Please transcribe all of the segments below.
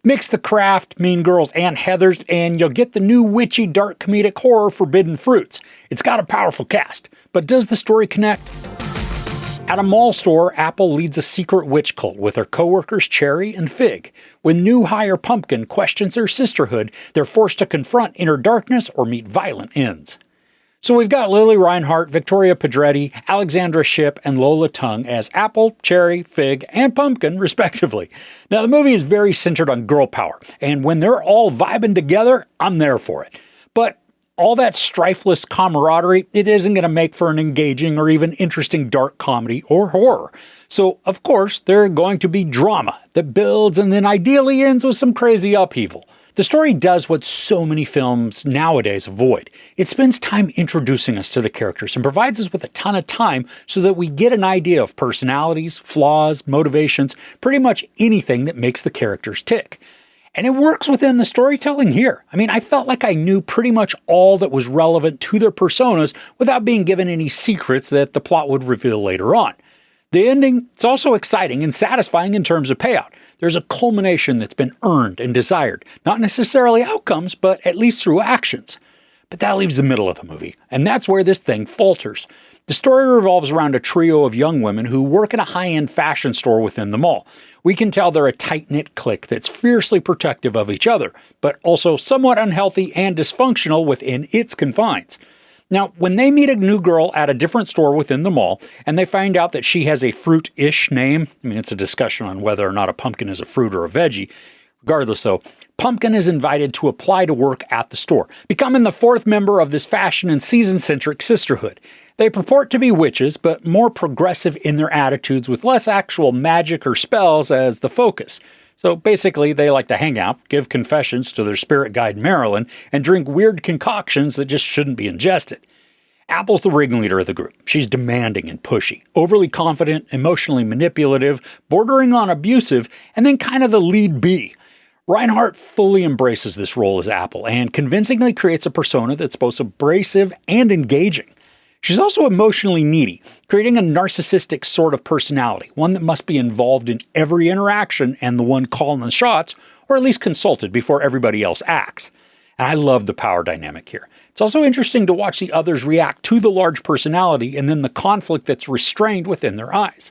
Mix the Craft, Mean Girls, and Heathers, and you'll get the new witchy dark comedic horror Forbidden Fruits. It's got a powerful cast, but does the story connect? At a mall store, Apple leads a secret witch cult with her coworkers Cherry and Fig. When new hire Pumpkin questions their sisterhood, they're forced to confront inner darkness or meet violent ends. So we've got Lili Reinhart, Victoria Pedretti, Alexandra Shipp, and Lola Tung as Apple, Cherry, Fig, and Pumpkin, respectively. Now, the movie is very centered on girl power, and when they're all vibing together, I'm there for it. But all that strifeless camaraderie, it isn't going to make for an engaging or even interesting dark comedy or horror. So, of course, there's going to be drama that builds and then ideally ends with some crazy upheaval. The story does what so many films nowadays avoid. It spends time introducing us to the characters and provides us with a ton of time so that we get an idea of personalities, flaws, motivations, pretty much anything that makes the characters tick. And it works within the storytelling here. I mean, I felt like I knew pretty much all that was relevant to their personas without being given any secrets that the plot would reveal later on. The ending, it's also exciting and satisfying in terms of payout. There's a culmination that's been earned and desired, not necessarily outcomes, but at least through actions. But that leaves the middle of the movie, and that's where this thing falters. The story revolves around a trio of young women who work in a high-end fashion store within the mall. We can tell they're a tight-knit clique that's fiercely protective of each other, but also somewhat unhealthy and dysfunctional within its confines. Now, when they meet a new girl at a different store within the mall, and they find out that she has a fruit-ish name, I mean, it's a discussion on whether or not a pumpkin is a fruit or a veggie. Regardless, though, Pumpkin is invited to apply to work at the store, becoming the fourth member of this fashion and season-centric sisterhood. They purport to be witches, but more progressive in their attitudes with less actual magic or spells as the focus. So basically, they like to hang out, give confessions to their spirit guide Marilyn, and drink weird concoctions that just shouldn't be ingested. Apple's the ringleader of the group. She's demanding and pushy, overly confident, emotionally manipulative, bordering on abusive, and then kind of the lead bee. Reinhart fully embraces this role as Apple and convincingly creates a persona that's both abrasive and engaging. She's also emotionally needy, creating a narcissistic sort of personality, one that must be involved in every interaction and the one calling the shots, or at least consulted before everybody else acts. And I love the power dynamic here. It's also interesting to watch the others react to the large personality and then the conflict that's restrained within their eyes.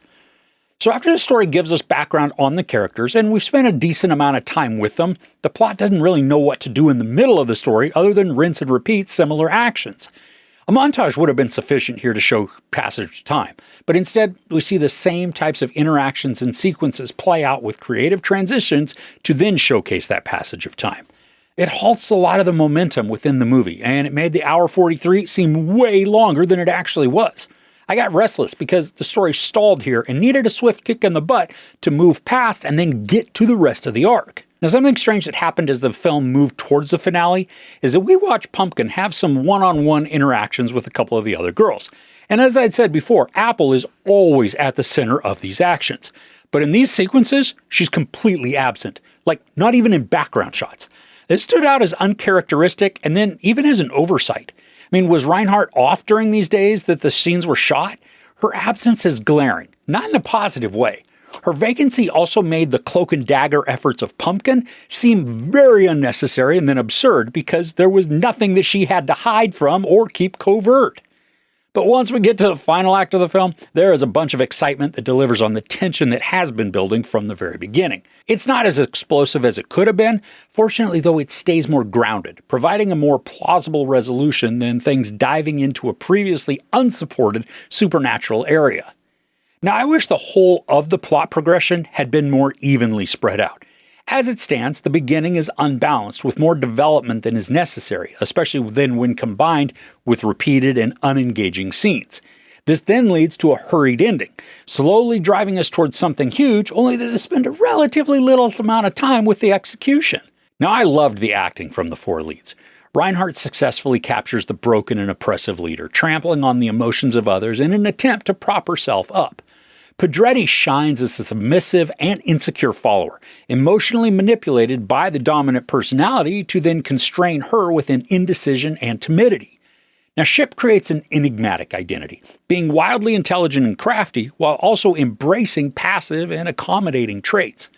So after the story gives us background on the characters, and we've spent a decent amount of time with them, the plot doesn't really know what to do in the middle of the story other than rinse and repeat similar actions. A montage would have been sufficient here to show passage of time, but instead we see the same types of interactions and sequences play out with creative transitions to then showcase that passage of time. It halts a lot of the momentum within the movie, and it made the hour 43 seem way longer than it actually was. I got restless because the story stalled here and needed a swift kick in the butt to move past and then get to the rest of the arc. Now, something strange that happened as the film moved towards the finale is that we watch Pumpkin have some one-on-one interactions with a couple of the other girls. And as I'd said before, Apple is always at the center of these actions. But in these sequences, she's completely absent, like not even in background shots. It stood out as uncharacteristic and then even as an oversight. I mean, was Reinhart off during these days that the scenes were shot? Her absence is glaring, not in a positive way. Her vacancy also made the cloak and dagger efforts of Pumpkin seem very unnecessary and then absurd because there was nothing that she had to hide from or keep covert. But once we get to the final act of the film, there is a bunch of excitement that delivers on the tension that has been building from the very beginning. It's not as explosive as it could have been. Fortunately, though, it stays more grounded, providing a more plausible resolution than things diving into a previously unsupported supernatural area. Now, I wish the whole of the plot progression had been more evenly spread out. As it stands, the beginning is unbalanced with more development than is necessary, especially then when combined with repeated and unengaging scenes. This then leads to a hurried ending, slowly driving us towards something huge, only that they spend a relatively little amount of time with the execution. Now, I loved the acting from the four leads. Reinhart successfully captures the broken and oppressive leader, trampling on the emotions of others in an attempt to prop herself up. Pedretti shines as a submissive and insecure follower, emotionally manipulated by the dominant personality to then constrain her within indecision and timidity. Now, Shipp creates an enigmatic identity, being wildly intelligent and crafty while also embracing passive and accommodating traits.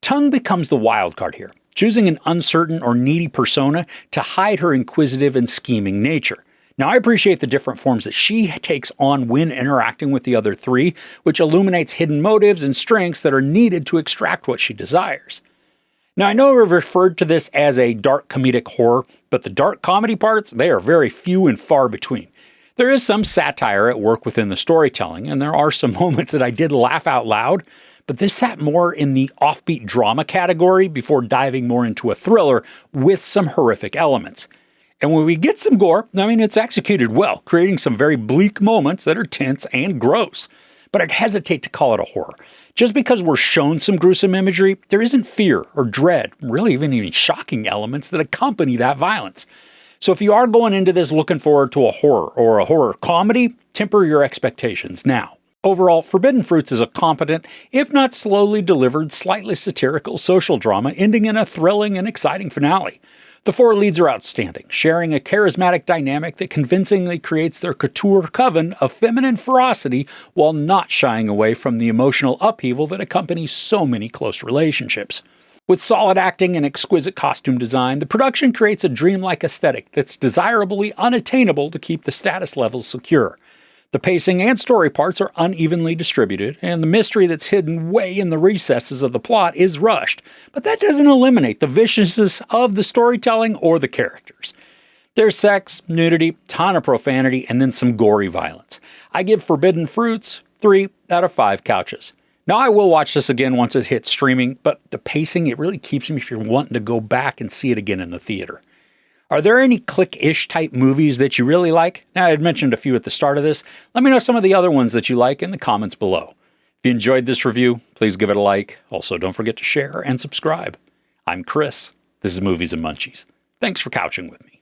Tung becomes the wild card here, choosing an uncertain or needy persona to hide her inquisitive and scheming nature. Now, I appreciate the different forms that she takes on when interacting with the other three, which illuminates hidden motives and strengths that are needed to extract what she desires. Now, I know we've referred to this as a dark comedic horror, but the dark comedy parts, they are very few and far between. There is some satire at work within the storytelling, and there are some moments that I did laugh out loud, but this sat more in the offbeat drama category before diving more into a thriller with some horrific elements. And when we get some gore, I mean, it's executed well, creating some very bleak moments that are tense and gross. But I'd hesitate to call it a horror. Just because we're shown some gruesome imagery, there isn't fear or dread, really even any shocking elements that accompany that violence. So if you are going into this looking forward to a horror or a horror comedy, temper your expectations now. Overall, Forbidden Fruits is a competent, if not slowly delivered, slightly satirical social drama ending in a thrilling and exciting finale. The four leads are outstanding, sharing a charismatic dynamic that convincingly creates their couture coven of feminine ferocity while not shying away from the emotional upheaval that accompanies so many close relationships. With solid acting and exquisite costume design, the production creates a dreamlike aesthetic that's desirably unattainable to keep the status levels secure. The pacing and story parts are unevenly distributed, and the mystery that's hidden way in the recesses of the plot is rushed, but that doesn't eliminate the viciousness of the storytelling or the characters. There's sex, nudity, ton of profanity, and then some gory violence. I give Forbidden Fruits 3 out of 5 couches. Now, I will watch this again once it hits streaming, but the pacing, it really keeps me if you're wanting to go back and see it again in the theater. Are there any click-ish type movies that you really like? Now, I had mentioned a few at the start of this. Let me know some of the other ones that you like in the comments below. If you enjoyed this review, please give it a like. Also, don't forget to share and subscribe. I'm Chris. This is Movies and Munchies. Thanks for couching with me.